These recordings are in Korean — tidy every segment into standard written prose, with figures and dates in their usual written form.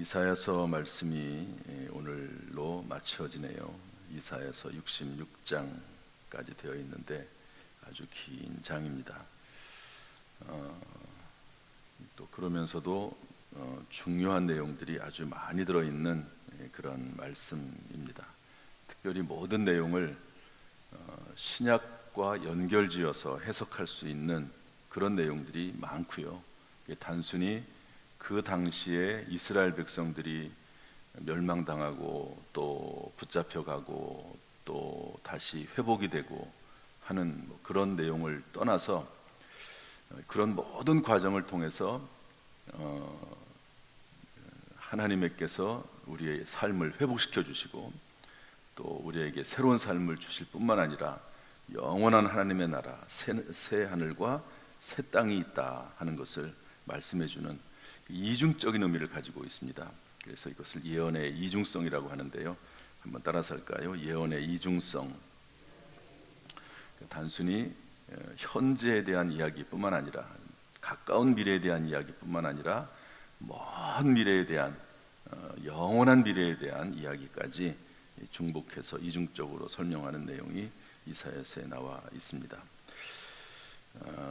이사야서 말씀이 오늘로 마쳐지네요. 이사야서 66장까지 되어 있는데 아주 긴 장입니다. 또 그러면서도 중요한 내용들이 아주 많이 들어있는 그런 말씀입니다. 특별히 모든 내용을 신약과 연결지어서 해석할 수 있는 그런 내용들이 많고요. 단순히 그 당시에 이스라엘 백성들이 멸망당하고 또 붙잡혀가고 또 다시 회복이 되고 하는 그런 내용을 떠나서 그런 모든 과정을 통해서 하나님께서 우리의 삶을 회복시켜 주시고 또 우리에게 새로운 삶을 주실 뿐만 아니라 영원한 하나님의 나라, 새 하늘과 새 땅이 있다 하는 것을 말씀해 주는 이중적인 의미를 가지고 있습니다. 그래서 이것을 예언의 이중성이라고 하는데요. 한번 따라서 할까요? 예언의 이중성. 단순히 현재에 대한 이야기뿐만 아니라 가까운 미래에 대한 이야기뿐만 아니라 먼 미래에 대한 영원한 미래에 대한 이야기까지 중복해서 이중적으로 설명하는 내용이 이사야서에 나와 있습니다.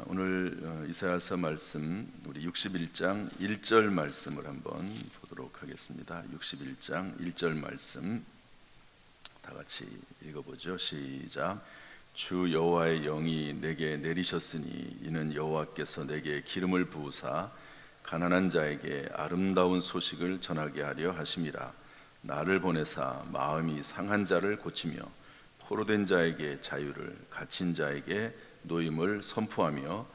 오늘 이사야서 말씀 우리 61장 1절 말씀을 한번 보도록 하겠습니다. 61장 1절 말씀 다 같이 읽어보죠. 시작. 주 여호와의 영이 내게 내리셨으니 이는 여호와께서 내게 기름을 부으사 가난한 자에게 아름다운 소식을 전하게 하려 하심이라. 나를 보내사 마음이 상한 자를 고치며 포로된 자에게 자유를, 갇힌 자에게 노임을 선포하며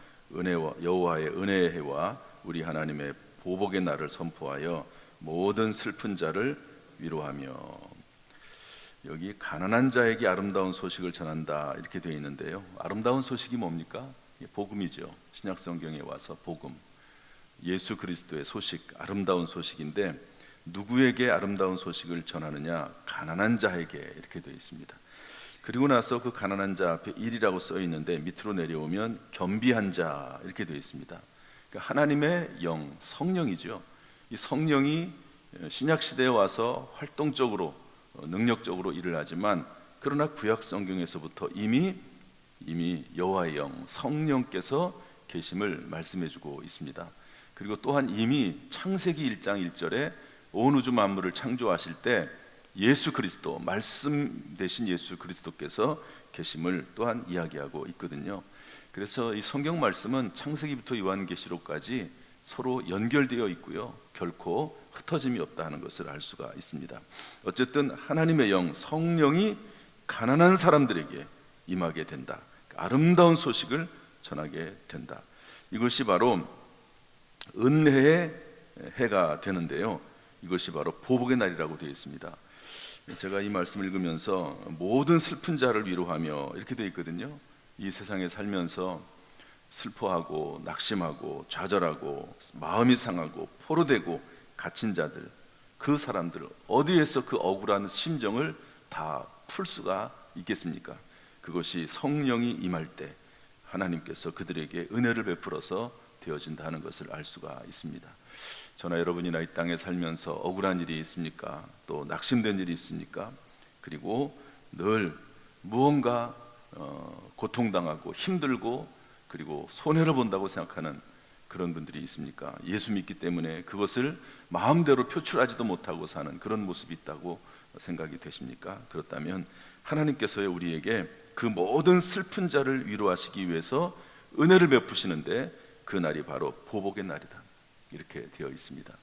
여호와의 은혜의 해와 우리 하나님의 보복의 날을 선포하여 모든 슬픈 자를 위로하며. 여기 가난한 자에게 아름다운 소식을 전한다 이렇게 되어 있는데요. 아름다운 소식이 뭡니까? 복음이죠. 신약 성경에 와서 복음, 예수 그리스도의 소식, 아름다운 소식인데 누구에게 아름다운 소식을 전하느냐? 가난한 자에게 이렇게 되어 있습니다. 그리고 나서 그 가난한 자 앞에 일이라고 써 있는데 밑으로 내려오면 겸비한 자 이렇게 되어 있습니다. 그러니까 하나님의 영, 성령이죠. 이 성령이 신약 시대에 와서 활동적으로 능력적으로 일을 하지만 그러나 구약 성경에서부터 이미 여호와의 영, 성령께서 계심을 말씀해주고 있습니다. 그리고 또한 이미 창세기 1장 1절에 온 우주 만물을 창조하실 때 예수 그리스도, 말씀 되신 예수 그리스도께서 계심을 또한 이야기하고 있거든요. 그래서 이 성경 말씀은 창세기부터 요한계시록까지 서로 연결되어 있고요. 결코 흩어짐이 없다는 것을 알 수가 있습니다. 어쨌든 하나님의 영, 성령이 가난한 사람들에게 임하게 된다. 아름다운 소식을 전하게 된다. 이것이 바로 은혜의 해가 되는데요. 이것이 바로 보복의 날이라고 되어 있습니다. 제가 이 말씀을 읽으면서 모든 슬픈 자를 위로하며 이렇게 되어 있거든요. 이 세상에 살면서 슬퍼하고 낙심하고 좌절하고 마음이 상하고 포로되고 갇힌 자들, 그 사람들 어디에서 그 억울한 심정을 다 풀 수가 있겠습니까? 그것이 성령이 임할 때 하나님께서 그들에게 은혜를 베풀어서 되어진다는 것을 알 수가 있습니다. 저나 여러분이나 이 땅에 살면서 억울한 일이 있습니까? 또 낙심된 일이 있습니까? 그리고 늘 무언가 고통당하고 힘들고 그리고 손해를 본다고 생각하는 그런 분들이 있습니까? 예수 믿기 때문에 그것을 마음대로 표출하지도 못하고 사는 그런 모습이 있다고 생각이 되십니까? 그렇다면 하나님께서 우리에게 그 모든 슬픈 자를 위로하시기 위해서 은혜를 베푸시는데 그 날이 바로 보복의 날이다 이렇게 되어 있습니다.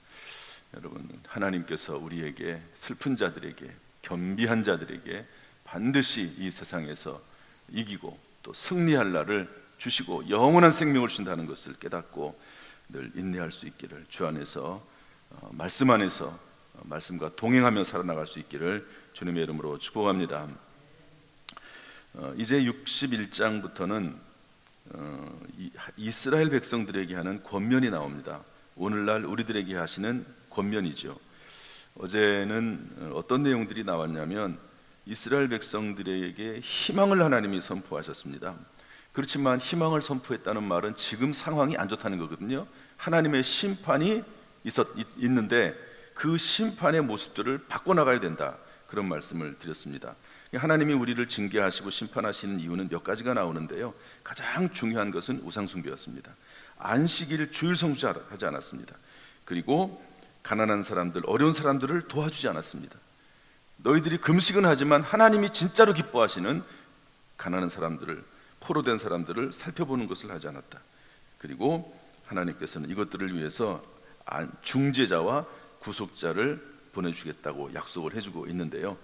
여러분, 하나님께서 우리에게 슬픈 자들에게, 겸비한 자들에게 반드시 이 세상에서 이기고 또 승리할 날을 주시고 영원한 생명을 주신다는 것을 깨닫고 늘 인내할 수 있기를 주 안에서 말씀 안에서 말씀과 동행하며 살아나갈 수 있기를 주님의 이름으로 축복합니다. 이제 61장부터는 이스라엘 백성들에게 하는 권면이 나옵니다. 오늘날 우리들에게 하시는 권면이죠. 어제는 어떤 내용들이 나왔냐면 이스라엘 백성들에게 희망을 하나님이 선포하셨습니다. 그렇지만 희망을 선포했다는 말은 지금 상황이 안 좋다는 거거든요. 하나님의 심판이 있는데 그 심판의 모습들을 바꿔나가야 된다, 그런 말씀을 드렸습니다. 하나님이 우리를 징계하시고 심판하시는 이유는 몇 가지가 나오는데요, 가장 중요한 것은 우상숭배였습니다. 안식일을 주일 성수하지 않았습니다. 그리고 가난한 사람들, 어려운 사람들을 도와주지 않았습니다. 너희들이 금식은 하지만 하나님이 진짜로 기뻐하시는 가난한 사람들을, 포로된 사람들을 살펴보는 것을 하지 않았다. 그리고 하나님께서는 이것들을 위해서 중재자와 구속자를 보내주겠다고 약속을 해주고 있는데요,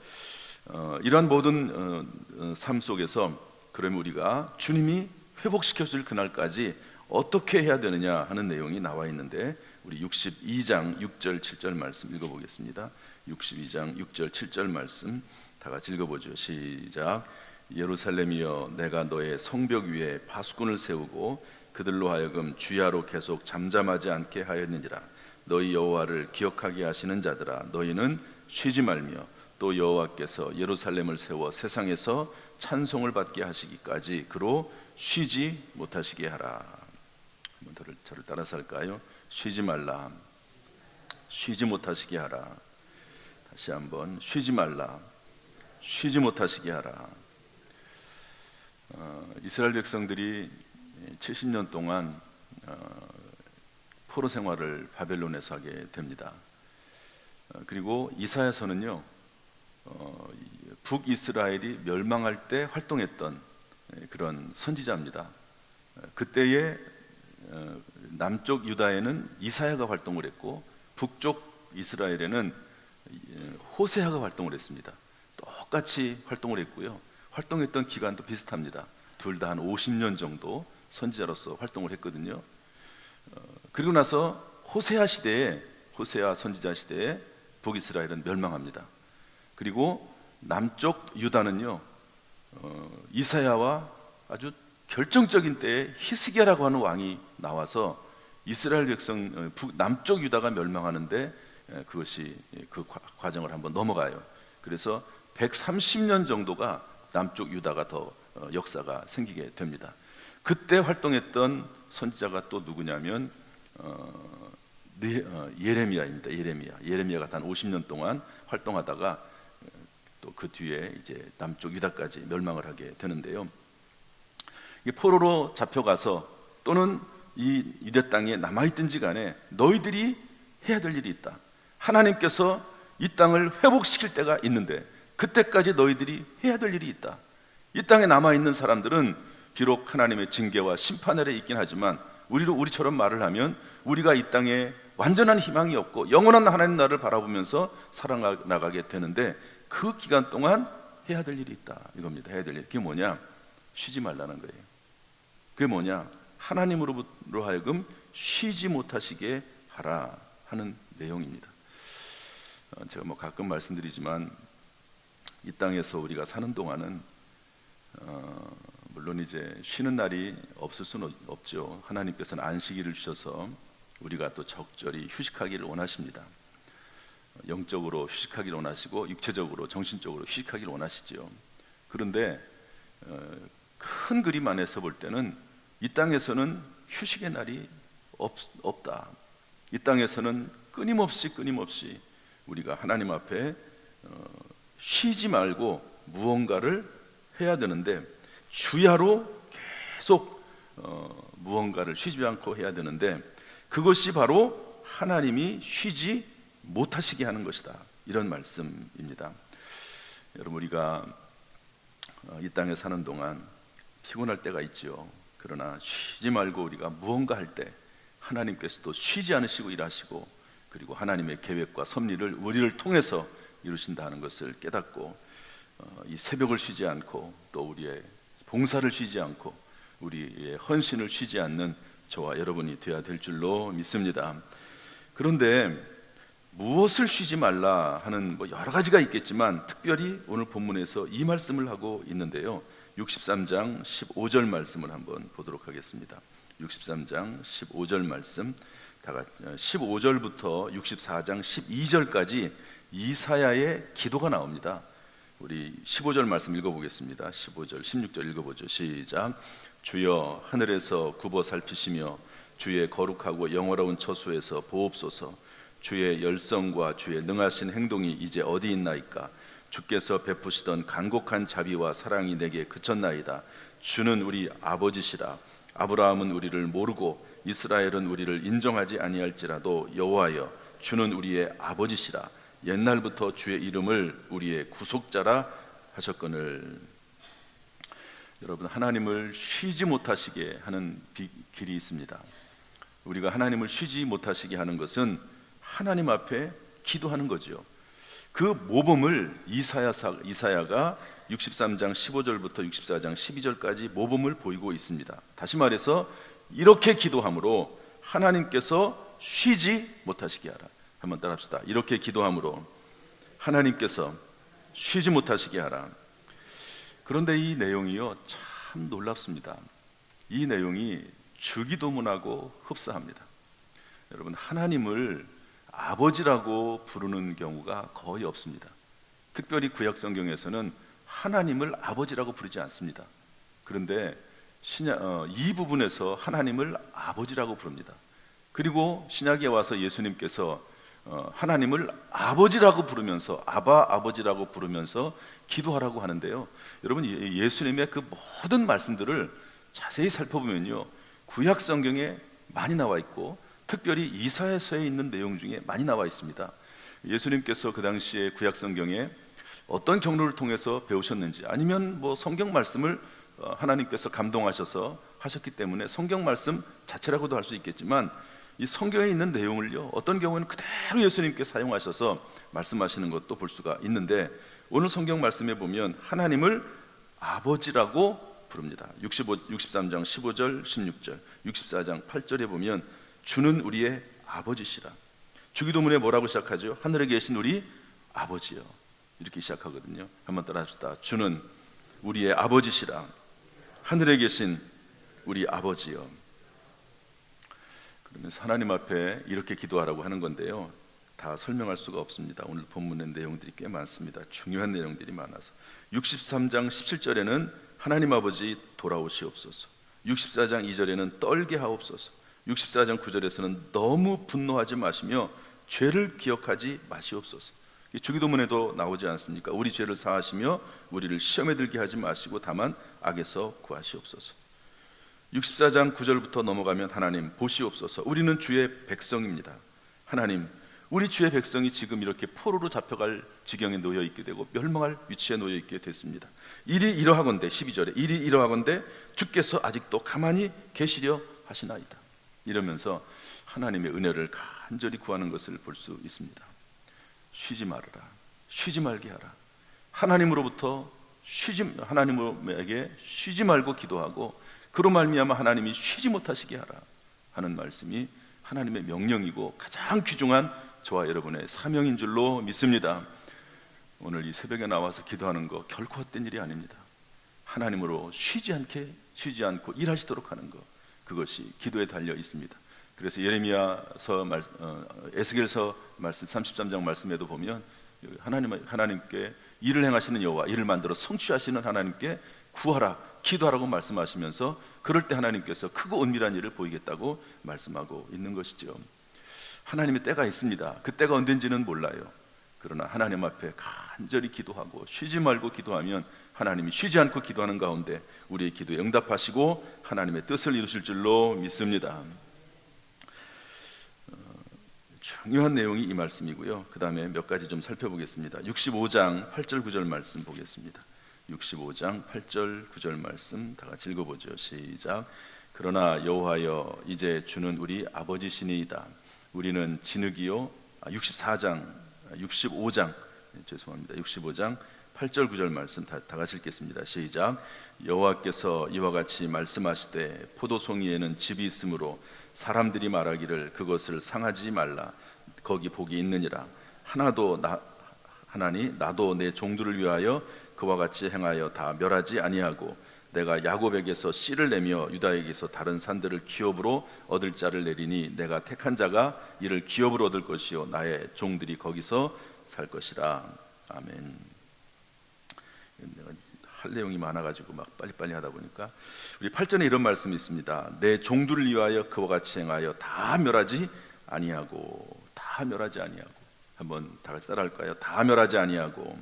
이러한 모든 삶 속에서 그러면 우리가 주님이 회복시켜줄 그날까지 어떻게 해야 되느냐 하는 내용이 나와 있는데, 우리 62장 6절 7절 말씀 읽어보겠습니다. 62장 6절 7절 말씀 다 같이 읽어보죠. 시작. 예루살렘이여, 내가 너의 성벽 위에 파수꾼을 세우고 그들로 하여금 주야로 계속 잠잠하지 않게 하였느니라. 너희 여호와를 기억하게 하시는 자들아, 너희는 쉬지 말며 또 여호와께서 예루살렘을 세워 세상에서 찬송을 받게 하시기까지 그로 쉬지 못하시게 하라. 한번 저를 따라서 할까요? 쉬지 말라, 쉬지 못하시게 하라. 다시 한번, 쉬지 말라, 쉬지 못하시게 하라. 이스라엘 백성들이 70년 동안 포로 생활을 바벨론에서 하게 됩니다. 그리고 이사야서는요, 북이스라엘이 멸망할 때 활동했던 그런 선지자입니다. 그때의 남쪽 유다에는 이사야가 활동을 했고, 북쪽 이스라엘에는 호세아가 활동을 했습니다. 똑같이 활동을 했고요, 활동했던 기간도 비슷합니다. 둘 다 한 50년 정도 선지자로서 활동을 했거든요. 그리고 나서 호세아 선지자 시대에 북이스라엘은 멸망합니다. 그리고 남쪽 유다는요, 이사야와 아주 결정적인 때에 히스기야라고 하는 왕이 나와서 이스라엘 백성 남쪽 유다가 멸망하는데 그것이 그 과정을 한번 넘어가요. 그래서 130년 정도가 남쪽 유다가 더 역사가 생기게 됩니다. 그때 활동했던 선지자가 또 누구냐면 예레미야입니다. 예레미야가 한 50년 동안 활동하다가 또 그 뒤에 이제 남쪽 유다까지 멸망을 하게 되는데요, 포로로 잡혀가서 또는 이 유대 땅에 남아있든지 간에 너희들이 해야 될 일이 있다. 하나님께서 이 땅을 회복시킬 때가 있는데 그때까지 너희들이 해야 될 일이 있다. 이 땅에 남아있는 사람들은 비록 하나님의 징계와 심판 아래 있긴 하지만 우리처럼 말을 하면 우리가 이 땅에 완전한 희망이 없고 영원한 하나님 나라를 바라보면서 살아나가게 되는데, 그 기간 동안 해야 될 일이 있다, 이겁니다. 해야 될 일, 그게 뭐냐? 쉬지 말라는 거예요. 그게 뭐냐? 하나님으로 하여금 쉬지 못하시게 하라 하는 내용입니다. 제가 가끔 말씀드리지만 이 땅에서 우리가 사는 동안은 물론 이제 쉬는 날이 없을 수는 없죠. 하나님께서는 안식일을 주셔서 우리가 또 적절히 휴식하기를 원하십니다. 영적으로 휴식하기를 원하시고 육체적으로, 정신적으로 휴식하기를 원하시죠. 그런데 큰 그림 안에서 볼 때는 이 땅에서는 휴식의 날이 없다. 이 땅에서는 끊임없이 우리가 하나님 앞에 쉬지 말고 무언가를 해야 되는데, 주야로 계속 무언가를 쉬지 않고 해야 되는데, 그것이 바로 하나님이 쉬지 못하시게 하는 것이다, 이런 말씀입니다. 여러분, 우리가 이 땅에 사는 동안 피곤할 때가 있죠. 그러나 쉬지 말고 우리가 무언가 할 때 하나님께서도 쉬지 않으시고 일하시고, 그리고 하나님의 계획과 섭리를 우리를 통해서 이루신다 하는 것을 깨닫고, 이 새벽을 쉬지 않고 또 우리의 봉사를 쉬지 않고 우리의 헌신을 쉬지 않는 저와 여러분이 되어야 될 줄로 믿습니다. 그런데 무엇을 쉬지 말라 하는 여러 가지가 있겠지만, 특별히 오늘 본문에서 이 말씀을 하고 있는데요, 63장 15절 말씀을 한번 보도록 하겠습니다. 63장 15절 말씀, 다 같이 15절부터 64장 12절까지 이사야의 기도가 나옵니다. 우리 15절 말씀 읽어보겠습니다. 15절, 16절 읽어보죠. 시작. 주여, 하늘에서 굽어 살피시며 주의 거룩하고 영화로운 처소에서 보옵소서. 주의 열성과 주의 능하신 행동이 이제 어디 있나이까? 주께서 베푸시던 간곡한 자비와 사랑이 내게 그쳤나이다. 주는 우리 아버지시라. 아브라함은 우리를 모르고 이스라엘은 우리를 인정하지 아니할지라도 여호와여, 주는 우리의 아버지시라. 옛날부터 주의 이름을 우리의 구속자라 하셨거늘. 여러분, 하나님을 쉬지 못하시게 하는 길이 있습니다. 우리가 하나님을 쉬지 못하시게 하는 것은 하나님 앞에 기도하는 거죠. 그 모범을 이사야가 63장 15절부터 64장 12절까지 모범을 보이고 있습니다. 다시 말해서 이렇게 기도함으로 하나님께서 쉬지 못하시게 하라. 한번 따라합시다. 이렇게 기도함으로 하나님께서 쉬지 못하시게 하라. 그런데 이 내용이요, 참 놀랍습니다. 이 내용이 주기도문하고 흡사합니다. 여러분, 하나님을 아버지라고 부르는 경우가 거의 없습니다. 특별히 구약 성경에서는 하나님을 아버지라고 부르지 않습니다. 그런데 이 부분에서 하나님을 아버지라고 부릅니다. 그리고 신약에 와서 예수님께서 하나님을 아버지라고 부르면서 아버지라고 부르면서 기도하라고 하는데요. 여러분, 예수님의 그 모든 말씀들을 자세히 살펴보면요, 구약 성경에 많이 나와 있고 특별히 이사야서에 있는 내용 중에 많이 나와 있습니다. 예수님께서 그 당시에 구약 성경에 어떤 경로를 통해서 배우셨는지, 아니면 성경 말씀을 하나님께서 감동하셔서 하셨기 때문에 성경 말씀 자체라고도 할 수 있겠지만, 이 성경에 있는 내용을요, 어떤 경우는 그대로 예수님께 사용하셔서 말씀하시는 것도 볼 수가 있는데, 오늘 성경 말씀에 보면 하나님을 아버지라고 부릅니다. 63장 15절 16절, 64장 8절에 보면 주는 우리의 아버지시라. 주기도문에 뭐라고 시작하죠? 하늘에 계신 우리 아버지요, 이렇게 시작하거든요. 한번 따라 합시다. 주는 우리의 아버지시라. 하늘에 계신 우리 아버지요. 그러면서 하나님 앞에 이렇게 기도하라고 하는 건데요, 다 설명할 수가 없습니다. 오늘 본문의 내용들이 꽤 많습니다. 중요한 내용들이 많아서 63장 17절에는 하나님 아버지 돌아오시옵소서, 64장 2절에는 떨게 하옵소서, 64장 9절에서는 너무 분노하지 마시며 죄를 기억하지 마시옵소서. 주기도문에도 나오지 않습니까? 우리 죄를 사하시며 우리를 시험에 들게 하지 마시고 다만 악에서 구하시옵소서. 64장 9절부터 넘어가면 하나님 보시옵소서, 우리는 주의 백성입니다. 하나님, 우리 주의 백성이 지금 이렇게 포로로 잡혀갈 지경에 놓여 있게 되고 멸망할 위치에 놓여 있게 됐습니다. 일이 이러하건대, 12절에 일이 이러하건대 주께서 아직도 가만히 계시려 하시나이다. 이러면서 하나님의 은혜를 간절히 구하는 것을 볼 수 있습니다. 쉬지 말아라, 쉬지 말게 하라. 하나님에게 쉬지 말고 기도하고 그로 말미암아 하나님이 쉬지 못하시게 하라 하는 말씀이 하나님의 명령이고 가장 귀중한 저와 여러분의 사명인 줄로 믿습니다. 오늘 이 새벽에 나와서 기도하는 거 결코 헛된 일이 아닙니다. 하나님으로 쉬지 않고 일하시도록 하는 것, 그것이 기도에 달려 있습니다. 그래서 에스겔서 말씀 33장 말씀에도 보면 하나님께 일을 행하시는 여호와, 일을 만들어 성취하시는 하나님께 구하라, 기도하라고 말씀하시면서 그럴 때 하나님께서 크고 은밀한 일을 보이겠다고 말씀하고 있는 것이죠. 하나님의 때가 있습니다. 그 때가 언젠지는 몰라요. 그러나 하나님 앞에 간절히 기도하고 쉬지 말고 기도하면 하나님이 쉬지 않고 기도하는 가운데 우리의 기도에 응답하시고 하나님의 뜻을 이루실 줄로 믿습니다. 중요한 내용이 이 말씀이고요. 그 다음에 몇 가지 좀 살펴보겠습니다. 65장 8절 9절 말씀 보겠습니다. 65장 8절 9절 말씀 다 같이 읽어보죠. 시작. 그러나 여호와여, 이제 주는 우리 아버지시니이다. 우리는 진흙이요. 65장 65장 8절 9절 말씀 다 같이 읽겠습니다. 시작. 여호와께서 이와 같이 말씀하시되 포도송이에는 즙이 있으므로 사람들이 말하기를 그것을 상하지 말라. 거기 복이 있느니라. 하나니 나도 내 종들을 위하여 그와 같이 행하여 다 멸하지 아니하고 내가 야곱에게서 씨를 내며 유다에게서 다른 산들을 기업으로 얻을 자를 내리니 내가 택한 자가 이를 기업으로 얻을 것이요 나의 종들이 거기서 살 것이라. 아멘. 내가 할 내용이 많아가지고 막 빨리빨리 하다 보니까 우리 8절에 이런 말씀이 있습니다. 내 종들을 위하여 그와 같이 행하여 다 멸하지 아니하고. 다 다 멸하지 아니하고. 한번 다 같이 따라할까요? 다 멸하지 아니하고.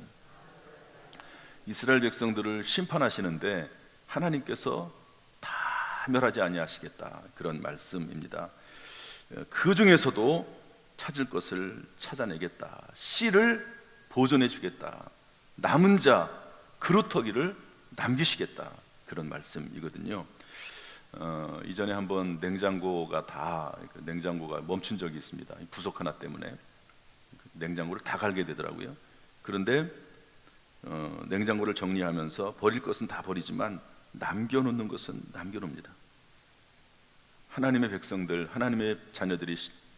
이스라엘 백성들을 심판하시는데 하나님께서 다 멸하지 아니하시겠다, 그런 말씀입니다. 그 중에서도 찾을 것을 찾아내겠다, 씨를 보존해 주겠다, 남은 자 그루터기를 남기시겠다, 그런 말씀이거든요. 이전에 한번 냉장고가 멈춘 적이 있습니다. 부속 하나 때문에 냉장고를 다 갈게 되더라고요. 그런데 냉장고를 정리하면서 버릴 것은 다 버리지만 남겨놓는 것은 남겨놓습니다. 하나님의 백성들, 하나님의 자녀들이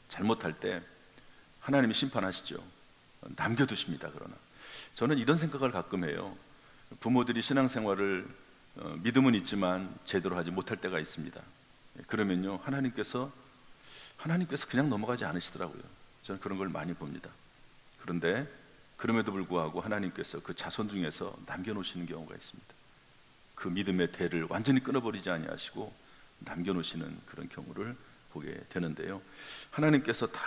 잘못할 때 하나님이 심판하시죠. 남겨두십니다. 그러나 저는 이런 생각을 가끔 해요. 부모들이 신앙생활을 믿음은 있지만 제대로 하지 못할 때가 있습니다. 그러면요, 하나님께서 그냥 넘어가지 않으시더라고요. 저는 그런 걸 많이 봅니다. 그런데 그럼에도 불구하고 하나님께서 그 자손 중에서 남겨놓으시는 경우가 있습니다. 그 믿음의 대를 완전히 끊어버리지 아니하시고 남겨놓으시는 그런 경우를 보게 되는데요, 하나님께서 다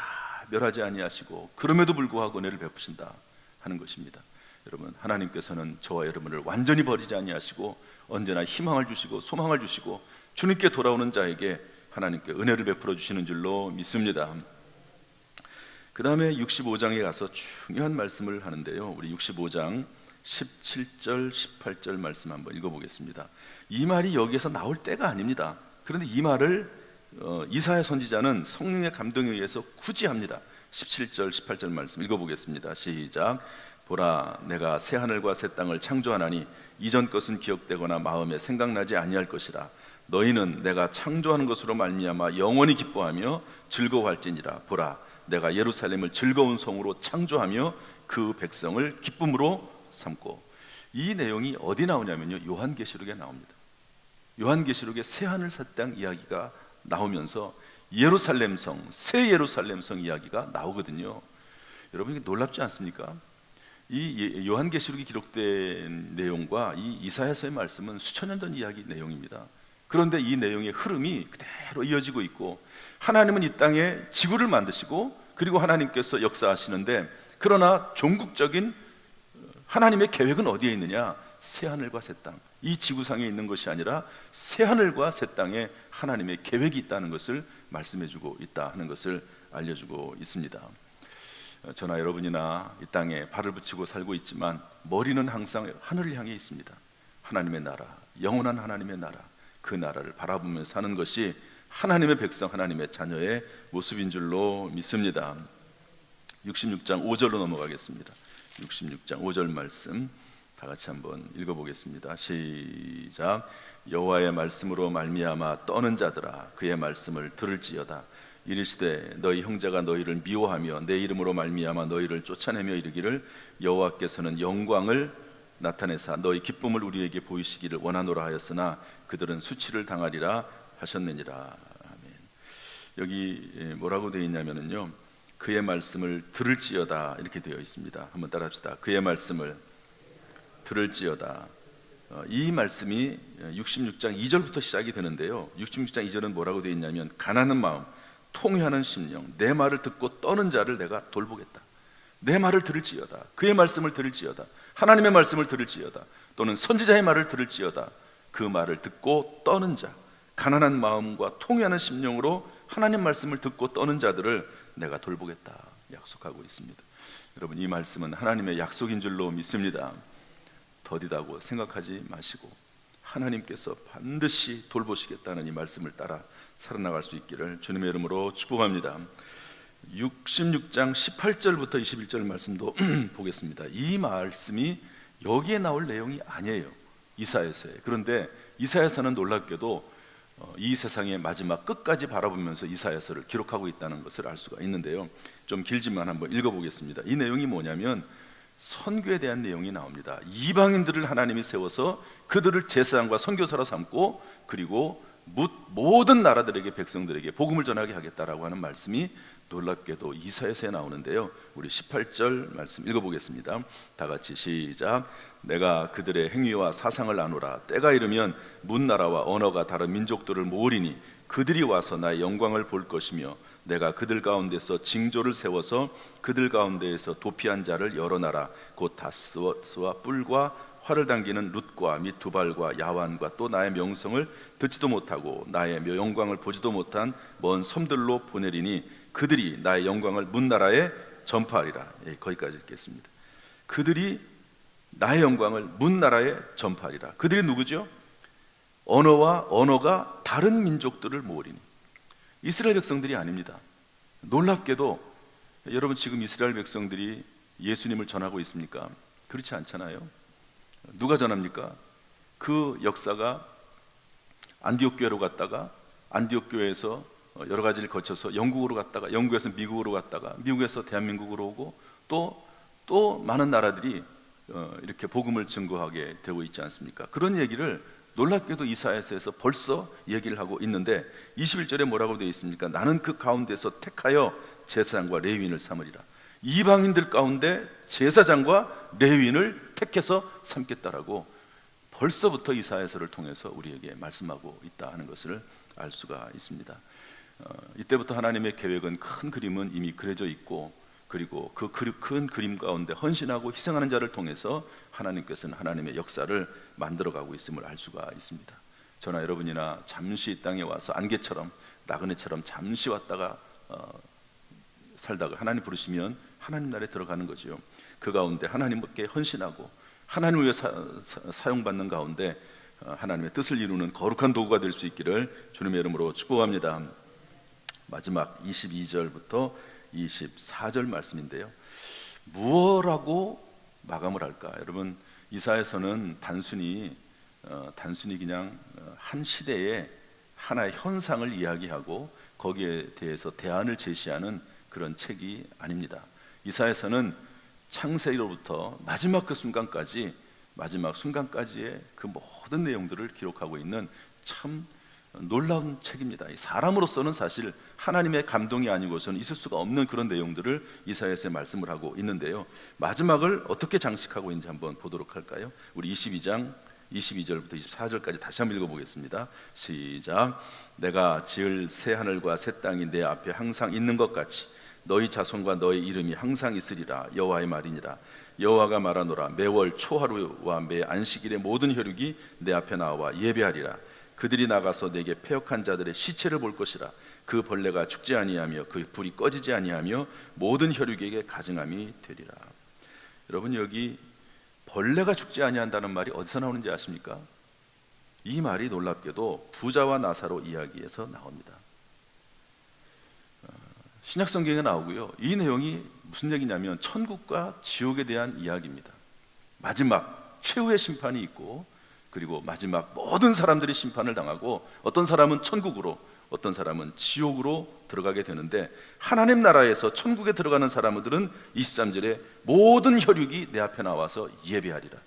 멸하지 아니하시고 그럼에도 불구하고 은혜를 베푸신다 하는 것입니다. 여러분, 하나님께서는 저와 여러분을 완전히 버리지 아니하시고 언제나 희망을 주시고 소망을 주시고 주님께 돌아오는 자에게 하나님께 은혜를 베풀어 주시는 줄로 믿습니다. 그 다음에 65장에 가서 중요한 말씀을 하는데요, 우리 65장 17절 18절 말씀 한번 읽어보겠습니다. 이 말이 여기에서 나올 때가 아닙니다. 그런데 이 말을 이사야 선지자는 성령의 감동에 의해서 굳이 합니다. 17절 18절 말씀 읽어보겠습니다. 시작. 보라, 내가 새 하늘과 새 땅을 창조하나니 이전 것은 기억되거나 마음에 생각나지 아니할 것이라. 너희는 내가 창조하는 것으로 말미암아 영원히 기뻐하며 즐거워할지니라. 보라, 내가 예루살렘을 즐거운 성으로 창조하며 그 백성을 기쁨으로 삼고. 이 내용이 어디 나오냐면요, 요한계시록에 나옵니다. 요한계시록에 새하늘 새 땅 이야기가 나오면서 예루살렘 성, 새 예루살렘 성 이야기가 나오거든요. 여러분, 이게 놀랍지 않습니까? 이 요한계시록이 기록된 내용과 이 이사야서의 말씀은 수천 년 전 이야기 내용입니다. 그런데 이 내용의 흐름이 그대로 이어지고 있고, 하나님은 이 땅에 지구를 만드시고 그리고 하나님께서 역사하시는데, 그러나 종국적인 하나님의 계획은 어디에 있느냐? 새하늘과 새 땅, 이 지구상에 있는 것이 아니라 새하늘과 새 땅에 하나님의 계획이 있다는 것을 말씀해주고 있다 하는 것을 알려주고 있습니다. 저나 여러분이나 이 땅에 발을 붙이고 살고 있지만 머리는 항상 하늘을 향해 있습니다. 하나님의 나라, 영원한 하나님의 나라, 그 나라를 바라보며 사는 것이 하나님의 백성, 하나님의 자녀의 모습인 줄로 믿습니다. 66장 5절로 넘어가겠습니다. 66장 5절 말씀 다 같이 한번 읽어보겠습니다. 시작. 여호와의 말씀으로 말미암아 떠는 자들아, 그의 말씀을 들을지어다. 이르시되 너희 형제가 너희를 미워하며 내 이름으로 말미암아 너희를 쫓아내며 이르기를 여호와께서는 영광을 나타내사 너희 기쁨을 우리에게 보이시기를 원하노라 하였으나 그들은 수치를 당하리라 하셨느니라. 아멘. 여기 뭐라고 되어 있냐면요, 그의 말씀을 들을지어다 이렇게 되어 있습니다. 한번 따라합시다. 그의 말씀을 들을지어다. 이 말씀이 66장 2절부터 시작이 되는데요, 66장 2절은 뭐라고 되어 있냐면, 가난한 마음, 통회하는 심령, 내 말을 듣고 떠는 자를 내가 돌보겠다. 내 말을 들을지어다. 그의 말씀을 들을지어다. 하나님의 말씀을 들을지어다. 또는 선지자의 말을 들을지어다. 그 말을 듣고 떠는 자, 가난한 마음과 통회하는 심령으로 하나님 말씀을 듣고 떠는 자들을 내가 돌보겠다 약속하고 있습니다. 여러분, 이 말씀은 하나님의 약속인 줄로 믿습니다. 더디다고 생각하지 마시고 하나님께서 반드시 돌보시겠다는 이 말씀을 따라 살아나갈 수 있기를 주님의 이름으로 축복합니다. 66장 18절부터 21절 말씀도 보겠습니다. 이 말씀이 여기에 나올 내용이 아니에요, 이사야서에. 그런데 이사야서는 놀랍게도 이 세상의 마지막 끝까지 바라보면서 이사야서를 기록하고 있다는 것을 알 수가 있는데요, 좀 길지만 한번 읽어보겠습니다. 이 내용이 뭐냐면 선교에 대한 내용이 나옵니다. 이방인들을 하나님이 세워서 그들을 제사장과 선교사로 삼고 그리고 모든 나라들에게, 백성들에게 복음을 전하게 하겠다라고 하는 말씀이 놀랍게도 이사야서에 나오는데요, 우리 18절 말씀 읽어보겠습니다. 다 같이 시작. 내가 그들의 행위와 사상을 아노라. 때가 이르면 문나라와 언어가 다른 민족들을 모으리니 그들이 와서 나의 영광을 볼 것이며 내가 그들 가운데서 징조를 세워서 그들 가운데에서 도피한 자를 여러 나라 곧 다스와 뿔과 활을 당기는 룻과 및 두발과 야완과 또 나의 명성을 듣지도 못하고 나의 영광을 보지도 못한 먼 섬들로 보내리니 그들이 나의 영광을 문 나라에 전파하리라. 거기까지 읽겠습니다. 그들이 나의 영광을 문 나라에 전파하리라. 그들이 누구죠? 언어가 다른 민족들을 모으리니 이스라엘 백성들이 아닙니다. 놀랍게도 여러분, 지금 이스라엘 백성들이 예수님을 전하고 있습니까? 그렇지 않잖아요. 누가 전합니까? 그 역사가 안디옥 교회로 갔다가 안디옥 교회에서 여러 가지를 거쳐서 영국으로 갔다가 영국에서 미국으로 갔다가 미국에서 대한민국으로 오고 또 많은 나라들이 이렇게 복음을 증거하게 되고 있지 않습니까? 그런 얘기를 놀랍게도 이사야서에서 벌써 얘기를 하고 있는데 21절에 뭐라고 되어 있습니까? 나는 그 가운데서 택하여 제사장과 레위인을 삼으리라. 이방인들 가운데 제사장과 레위인을 택해서 삼겠다라고 벌써부터 이사야서를 통해서 우리에게 말씀하고 있다 하는 것을 알 수가 있습니다. 이때부터 하나님의 계획은, 큰 그림은 이미 그려져 있고, 그리고 그 큰 그림 가운데 헌신하고 희생하는 자를 통해서 하나님께서는 하나님의 역사를 만들어가고 있음을 알 수가 있습니다. 저나 여러분이나 잠시 이 땅에 와서 안개처럼 나그네처럼 잠시 왔다가 살다가 하나님 부르시면 하나님 나라에 들어가는 거죠. 그 가운데 하나님께 헌신하고 하나님을 위해 사용받는 가운데 하나님의 뜻을 이루는 거룩한 도구가 될 수 있기를 주님의 이름으로 축복합니다. 마지막 22절부터 24절 말씀인데요, 무엇라고 마감을 할까? 여러분, 이사야서는 단순히 그냥 한 시대의 하나의 현상을 이야기하고 거기에 대해서 대안을 제시하는 그런 책이 아닙니다. 이사야서는 창세기로부터 마지막 순간까지의 그 모든 내용들을 기록하고 있는 참 놀라운 책입니다. 사람으로서는 사실 하나님의 감동이 아니고서는 있을 수가 없는 그런 내용들을 이사야서에 말씀을 하고 있는데요, 마지막을 어떻게 장식하고 있는지 한번 보도록 할까요? 우리 22장 22절부터 24절까지 다시 한번 읽어보겠습니다. 시작. 내가 지을 새 하늘과 새 땅이 내 앞에 항상 있는 것 같이 너희 자손과 너희 이름이 항상 있으리라. 여호와의 말이니라. 여호와가 말하노라. 매월 초하루와 매 안식일의 모든 혈육이 내 앞에 나와 예배하리라. 그들이 나가서 내게 패역한 자들의 시체를 볼 것이라. 그 벌레가 죽지 아니하며 그 불이 꺼지지 아니하며 모든 혈육에게 가증함이 되리라. 여러분, 여기 벌레가 죽지 아니한다는 말이 어디서 나오는지 아십니까? 이 말이 놀랍게도 부자와 나사로 이야기에서 나옵니다. 신약 성경에 나오고요, 이 내용이 무슨 얘기냐면 천국과 지옥에 대한 이야기입니다. 마지막 최후의 심판이 있고, 그리고 마지막 모든 사람들이 심판을 당하고 어떤 사람은 천국으로 어떤 사람은 지옥으로 들어가게 되는데, 하나님 나라에서 천국에 들어가는 사람들은 23절에 모든 혈육이 내 앞에 나와서 예배하리라.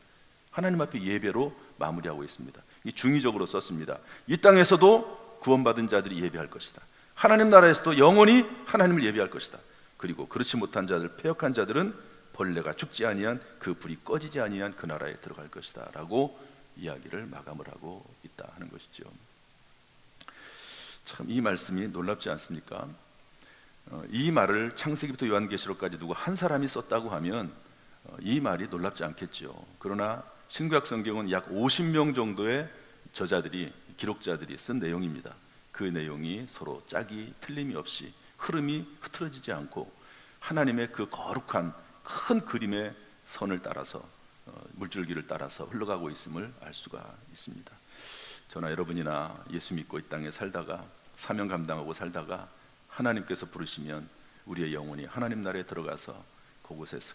하나님 앞에 예배로 마무리하고 있습니다. 이 중의적으로 썼습니다. 이 땅에서도 구원받은 자들이 예배할 것이다. 하나님 나라에서도 영원히 하나님을 예배할 것이다. 그리고 그렇지 못한 자들, 패역한 자들은 벌레가 죽지 아니한 그 불이 꺼지지 아니한 그 나라에 들어갈 것이다 라고 이야기를 마감을 하고 있다 하는 것이죠. 참, 이 말씀이 놀랍지 않습니까? 이 말을 창세기부터 요한계시록까지 누구 한 사람이 썼다고 하면 이 말이 놀랍지 않겠죠. 그러나 신구약 성경은 약 50명 정도의 저자들이, 기록자들이 쓴 내용입니다. 그 내용이 서로 짝이 틀림이 없이 흐름이 흐트러지지 않고 하나님의 그 거룩한 큰 그림의 선을 따라서, 물줄기를 따라서 흘러가고 있음을 알 수가 있습니다. 저나 여러분이나 예수 믿고 이 땅에 살다가 사명 감당하고 살다가 하나님께서 부르시면 우리의 영혼이 하나님 나라에 들어가서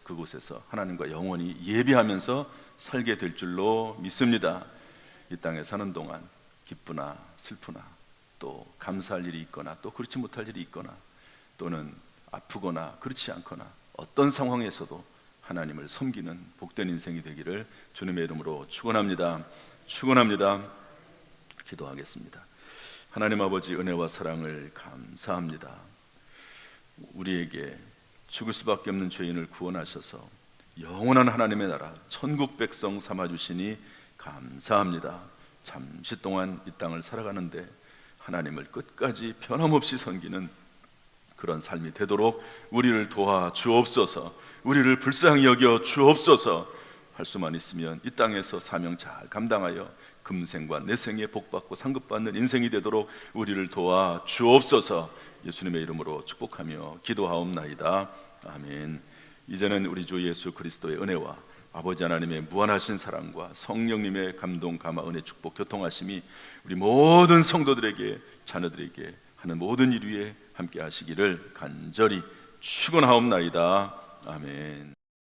그곳에서 하나님과 영원히 예배하면서 살게 될 줄로 믿습니다. 이 땅에 사는 동안 기쁘나 슬프나 또 감사할 일이 있거나 또 그렇지 못할 일이 있거나 또는 아프거나 그렇지 않거나 어떤 상황에서도 하나님을 섬기는 복된 인생이 되기를 주님의 이름으로 축원합니다. 기도하겠습니다. 하나님 아버지, 은혜와 사랑을 감사합니다. 우리에게 죽을 수밖에 없는 죄인을 구원하셔서 영원한 하나님의 나라 천국 백성 삼아주시니 감사합니다. 잠시 동안 이 땅을 살아가는데 하나님을 끝까지 변함없이 섬기는 그런 삶이 되도록 우리를 도와 주옵소서. 우리를 불쌍히 여겨 주옵소서. 할 수만 있으면 이 땅에서 사명 잘 감당하여 금생과 내생에 복받고 상급받는 인생이 되도록 우리를 도와 주옵소서. 예수님의 이름으로 축복하며 기도하옵나이다. 아멘. 이제는 우리 주 예수 그리스도의 은혜와 아버지 하나님의 무한하신 사랑과 성령님의 감동, 감화, 은혜, 축복, 교통하심이 우리 모든 성도들에게, 자녀들에게 하는 모든 일 위에 함께 하시기를 간절히 축원하옵나이다. 아멘.